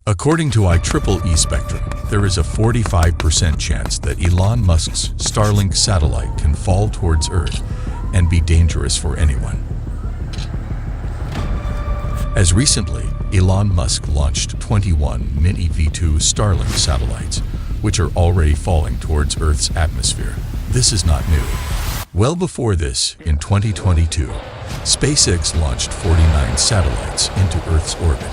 According to IEEE Spectrum, there is a 45% chance that Elon Musk's Starlink satellite can fall towards Earth and be dangerous for anyone. As recently, Elon Musk launched 21 mini V2 Starlink satellites, which are already falling towards Earth's atmosphere. This is not new. Well before this, in 2022, SpaceX launched 49 satellites into Earth's orbit,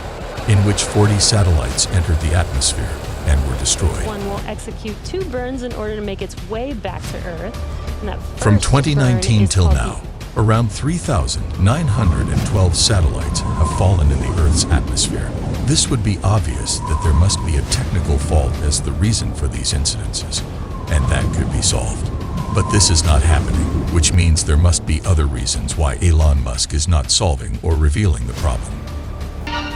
in which 40 satellites entered the atmosphere and were destroyed. One will execute 2 burns in order to make its way back to Earth. And that From first 2019 burn is till called now, around 3,912 satellites have fallen in the Earth's atmosphere. This would be obvious that there must be a technical fault as the reason for these incidences, and that could be solved. But this is not happening, which means there must be other reasons why Elon Musk is not solving or revealing the problem.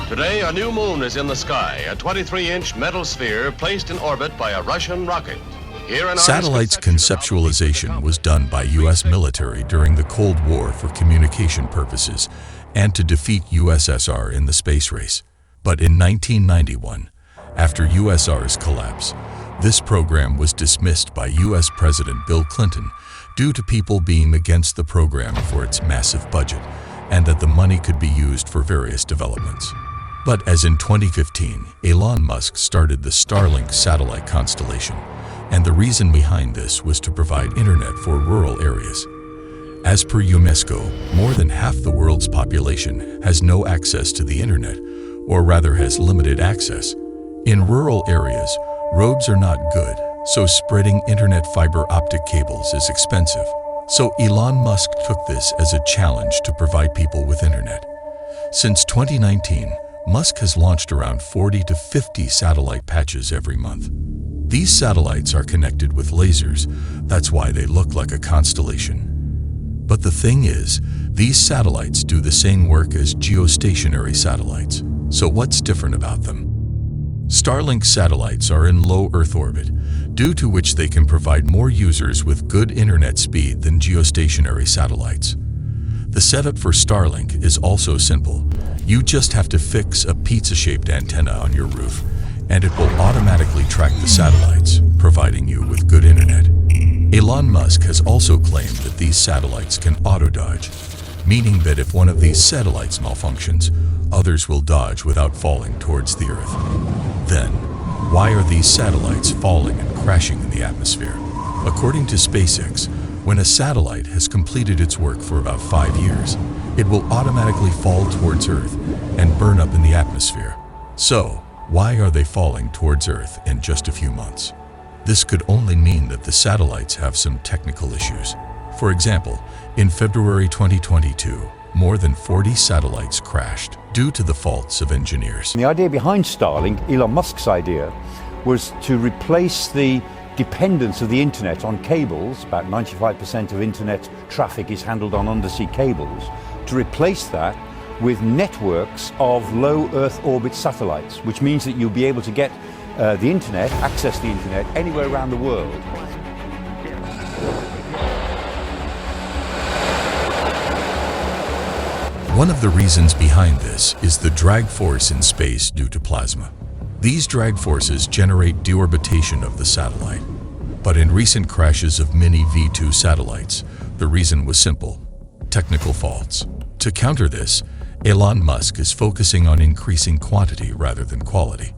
Today, a new moon is in the sky, a 23-inch metal sphere placed in orbit by a Russian rocket. Here an Satellites conceptualization was done by U.S. military during the Cold War for communication purposes and to defeat USSR in the space race. But in 1991, after USSR's collapse, this program was dismissed by U.S. President Bill Clinton due to people being against the program for its massive budget and that the money could be used for various developments. But as in 2015, Elon Musk started the Starlink satellite constellation, and the reason behind this was to provide internet for rural areas. As per UNESCO, more than half the world's population has no access to the internet, or rather has limited access. In rural areas, roads are not good, so spreading internet fiber optic cables is expensive. So Elon Musk took this as a challenge to provide people with internet. Since 2019, Musk has launched around 40 to 50 satellite patches every month. These satellites are connected with lasers, that's why they look like a constellation. But the thing is, these satellites do the same work as geostationary satellites. So what's different about them? Starlink satellites are in low Earth orbit, due to which they can provide more users with good internet speed than geostationary satellites. The setup for Starlink is also simple. You just have to fix a pizza-shaped antenna on your roof, and it will automatically track the satellites, providing you with good internet. Elon Musk has also claimed that these satellites can auto-dodge, meaning that if one of these satellites malfunctions, others will dodge without falling towards the Earth. Then, why are these satellites falling and crashing in the atmosphere? According to SpaceX, when a satellite has completed its work for about 5 years, it will automatically fall towards Earth and burn up in the atmosphere. So, why are they falling towards Earth in just a few months? This could only mean that the satellites have some technical issues. For example, in February 2022, more than 40 satellites crashed due to the faults of engineers. The idea behind Starlink, Elon Musk's idea, was to replace the dependence of the internet on cables. About 95% of internet traffic is handled on undersea cables. To replace that with networks of low Earth orbit satellites, which means that you'll be able to get the internet, access the internet anywhere around the world. One of the reasons behind this is the drag force in space due to plasma. These drag forces generate deorbitation of the satellite. But in recent crashes of mini V2 satellites, the reason was simple: technical faults. To counter this, Elon Musk is focusing on increasing quantity rather than quality.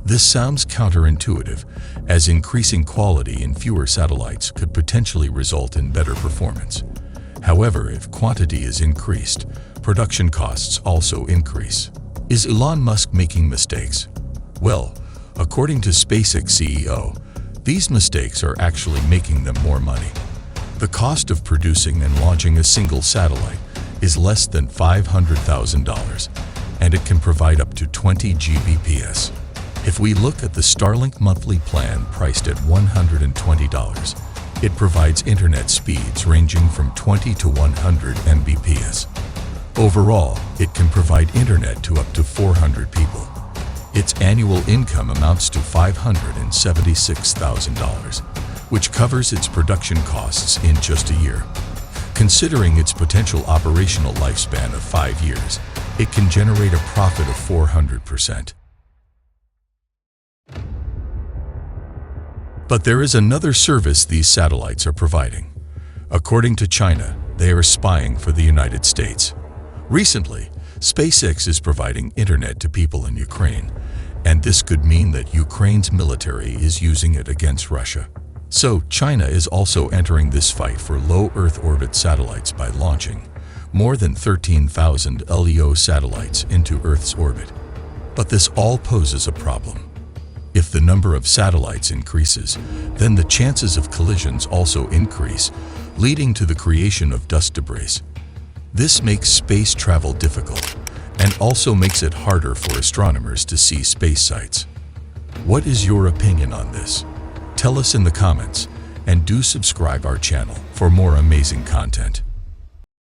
This sounds counterintuitive, as increasing quality in fewer satellites could potentially result in better performance. However, if quantity is increased, production costs also increase. Is Elon Musk making mistakes? Well, according to SpaceX CEO, these mistakes are actually making them more money. The cost of producing and launching a single satellite is less than $500,000, and it can provide up to 20 Gbps. If we look at the Starlink monthly plan priced at $120, it provides internet speeds ranging from 20 to 100 Mbps. Overall, it can provide internet to up to 400 people. Its annual income amounts to $576,000, which covers its production costs in just a year. Considering its potential operational lifespan of 5 years, it can generate a profit of 400%. But there is another service these satellites are providing. According to China, they are spying for the United States. Recently, SpaceX is providing internet to people in Ukraine, and this could mean that Ukraine's military is using it against Russia. So China is also entering this fight for low Earth orbit satellites by launching more than 13,000 LEO satellites into Earth's orbit. But this all poses a problem. If the number of satellites increases, then the chances of collisions also increase, leading to the creation of dust debris. This makes space travel difficult and also makes it harder for astronomers to see space sites. What is your opinion on this? Tell us in the comments, and do subscribe our channel for more amazing content.